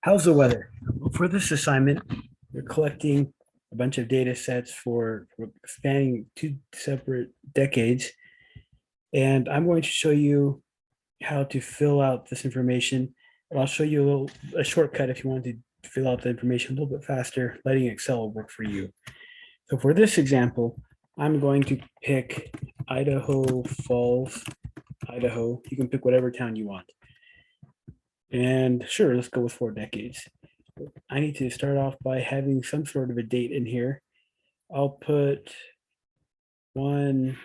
How's the weather? Well, for this assignment, we're collecting a bunch of data sets for spanning two separate decades. And I'm going to show you how to fill out this information. And I'll show you a shortcut if you want to fill out the information a little bit faster, letting Excel work for you. So for this example, I'm going to pick Idaho Falls, Idaho. You can pick whatever town you want. And sure, let's go with 4 decades. I need to start off by having some sort of a date in here. I'll put one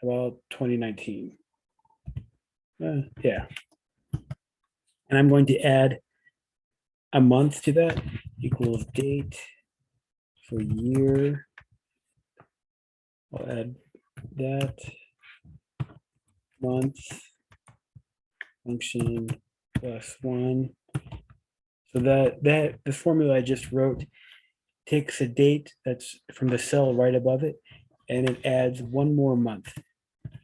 about 2019. Yeah. And I'm going to add a month to that equals date for year. I'll add that month function plus one. So that the formula I just wrote takes a date that's from the cell right above it, and it adds one more month.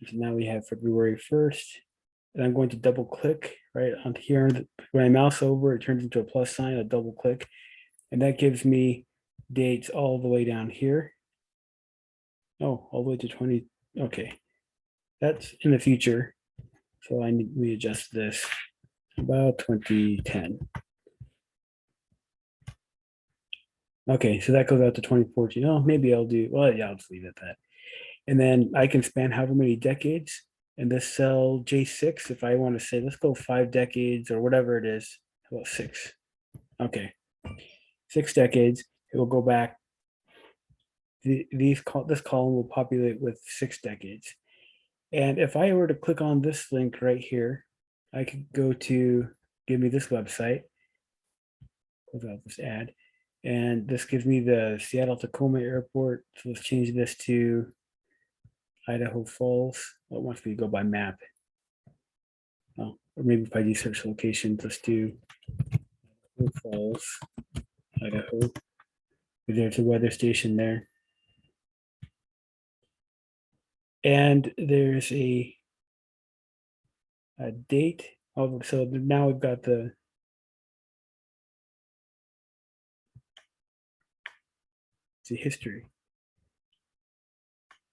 So now we have February 1st, and I'm going to double click right on here. When I mouse over, it turns into a plus sign, a double click, and that gives me dates all the way down here. Oh, all the way to 20. Okay, that's in the future. So we adjust this about 2010. Okay, so that goes out to 2014. Oh, maybe I'll do, well, yeah, I'll just leave it at that. And then I can span however many decades. And this cell J6, if I want to say, let's go 5 decades or whatever it is. How about six? Okay, 6 decades. It will go back. This column will populate with 6 decades. And if I were to click on this link right here, I could go to give me this website. Without this ad. And this gives me the Seattle Tacoma Airport. So let's change this to Idaho Falls. Well, it wants me to go by map. Oh, or maybe if I do search locations, let's do Idaho Falls, Idaho. There's a weather station there. And there's a date. Oh, so now we've got the history.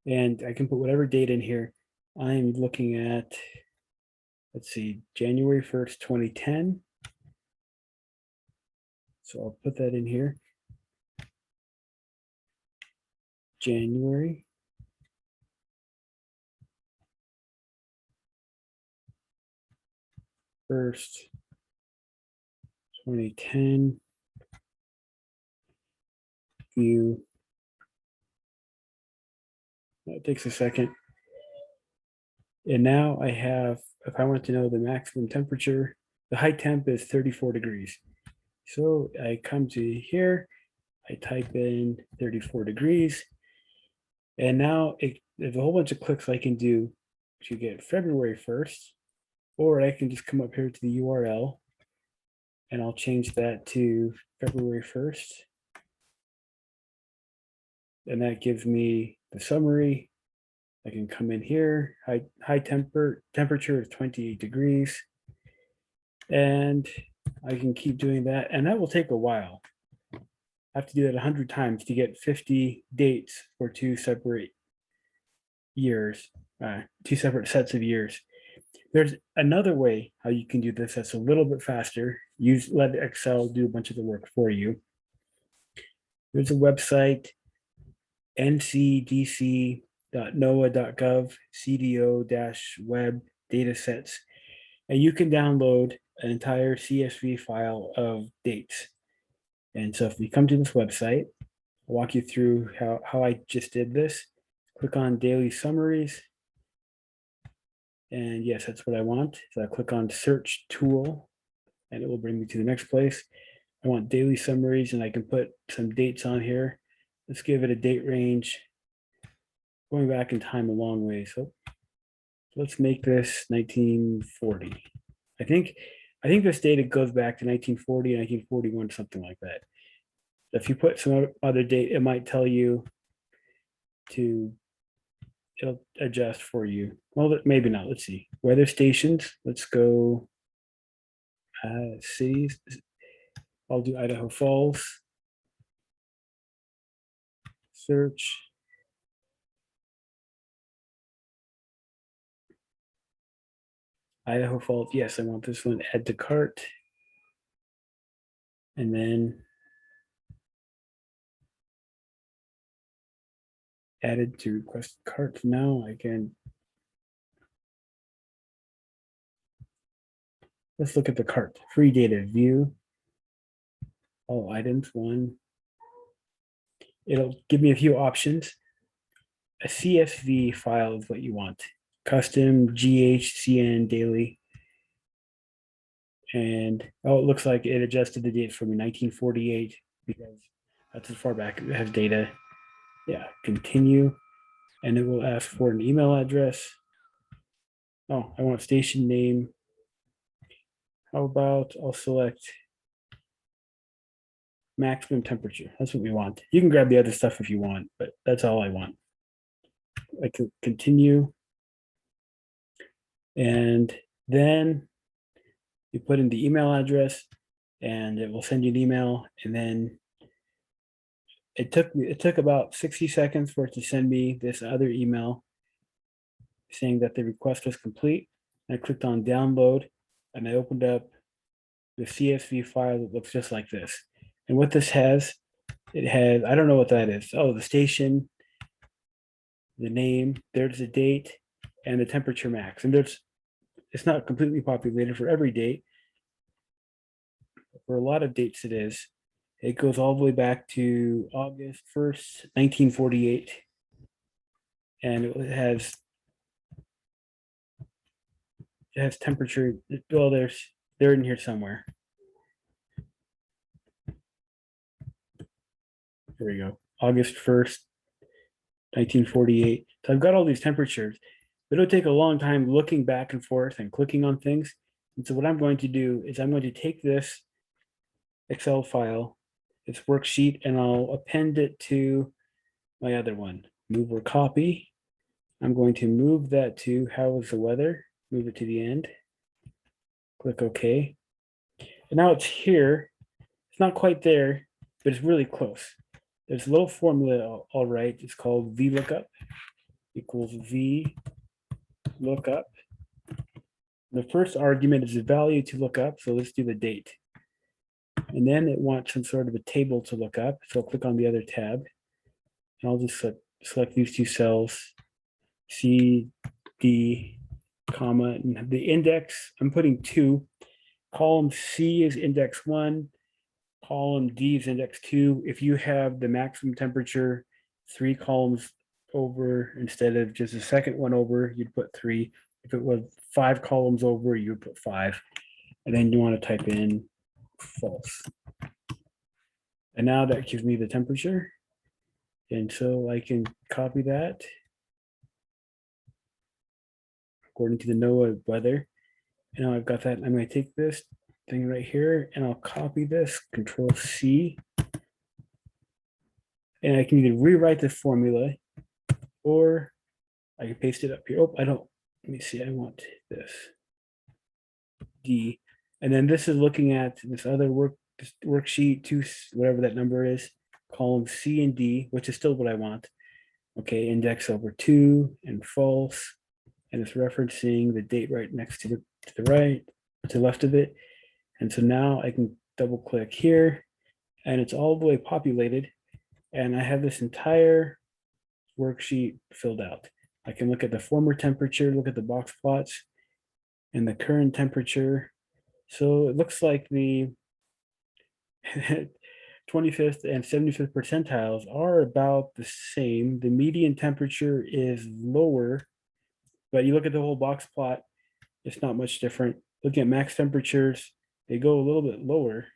And I can put whatever date in here. I'm looking at, let's see, January 1st, 2010. So I'll put that in here. January. First, 2010. View. That takes a second. And now I have, if I want to know the maximum temperature, the high temp is 34 degrees. So I come to here, I type in 34 degrees, and now there's a whole bunch of clicks I can do to get February 1st, or I can just come up here to the URL and I'll change that to February 1st. And that gives me the summary. I can come in here, high temperature is 28 degrees. And I can keep doing that. And that will take a while. I have to do that 100 times to get 50 dates for two separate years, two separate sets of years. There's another way how you can do this that's a little bit faster. Let Excel do a bunch of the work for you. There's a website, ncdc.noaa.gov, CDO-web datasets, and you can download an entire CSV file of dates. And so if you come to this website, I'll walk you through how I just did this. Click on daily summaries. And yes, that's what I want. So I click on search tool and it will bring me to the next place. I want daily summaries and I can put some dates on here. Let's give it a date range going back in time a long way. So let's make this 1940. I think this data goes back to 1940, 1941, something like that. If you put some other date, it might tell you it'll adjust for you. Well, maybe not. Let's see. Weather stations. Let's go cities. I'll do Idaho Falls. Search. Idaho Falls. Yes, I want this one. Add to cart. And then added to request cart. Now I can. Let's look at the cart. Free data view. All items. One. It'll give me a few options. A CSV file is what you want. Custom GHCN daily. And oh, it looks like it adjusted the date from 1948 because that's as far back it has data. Yeah, continue. And it will ask for an email address. Oh, I want station name. How about I'll select maximum temperature. That's what we want. You can grab the other stuff if you want, but that's all I want. I can continue. And then you put in the email address and it will send you an email. And then it took about 60 seconds for it to send me this other email saying that the request was complete. I clicked on download and I opened up the CSV file that looks just like this. And what this has, it has, I don't know what that is. Oh, the station, the name, there's the date, and the temperature max. And it's not completely populated for every date. For a lot of dates it is. It goes all the way back to August 1st, 1948. And it has temperature. Well, they're in here somewhere. There we go. August 1st, 1948. So I've got all these temperatures. It'll take a long time looking back and forth and clicking on things. And so what I'm going to do is I'm going to take this Excel file, its worksheet, and I'll append it to my other one. Move or copy. I'm going to move that to how is the weather. Move it to the end. Click OK. And now it's here. It's not quite there, but it's really close. There's a little formula, all right. It's called VLOOKUP equals VLOOKUP. The first argument is a value to look up. So let's do the date. And then it wants some sort of a table to look up. So I'll click on the other tab. And I'll just select these two cells, C, D, comma, and the index, I'm putting 2. Column C is index 1. Column D is index 2. If you have the maximum temperature 3 columns over instead of just the second one over, you'd put 3. If it was 5 columns over, you would put 5. And then you want to type in false. And now that gives me the temperature. And so I can copy that according to the NOAA weather. And now I've got that. I'm going to take this thing right here and I'll copy this, Control C. And I can either rewrite the formula or I can paste it up here. Oh, I don't. Let me see. I want this D. And then this is looking at this other worksheet, 2, whatever that number is, column C and D, which is still what I want. Okay, index over 2 and false. And it's referencing the date right next to the right, to the left of it. And so now I can double click here and it's all the way populated. And I have this entire worksheet filled out. I can look at the former temperature, look at the box plots and the current temperature. So it looks like the 25th and 75th percentiles are about the same. The median temperature is lower, but you look at the whole box plot, it's not much different. Looking at max temperatures, they go a little bit lower,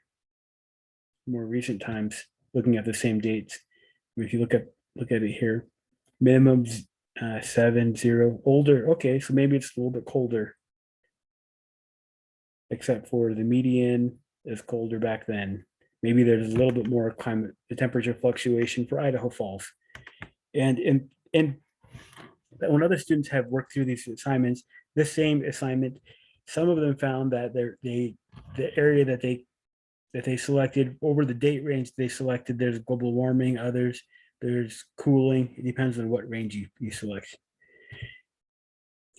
more recent times, looking at the same dates. If you look at it here, minimums 7, 0, older. Okay, so maybe it's a little bit colder, except for the median is colder back then. Maybe there's a little bit more climate, the temperature fluctuation for Idaho Falls. And when other students have worked through these assignments, this same assignment Some of them found that the area that they selected over the date range they selected, there's global warming. Others, there's cooling. It depends on what range you select.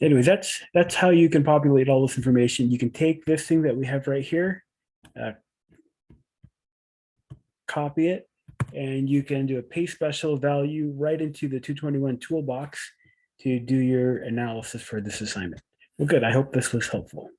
Anyways, that's how you can populate all this information. You can take this thing that we have right here, uh, copy it, and you can do a paste special value right into the 221 toolbox to do your analysis for this assignment. Well, good. I hope this was helpful.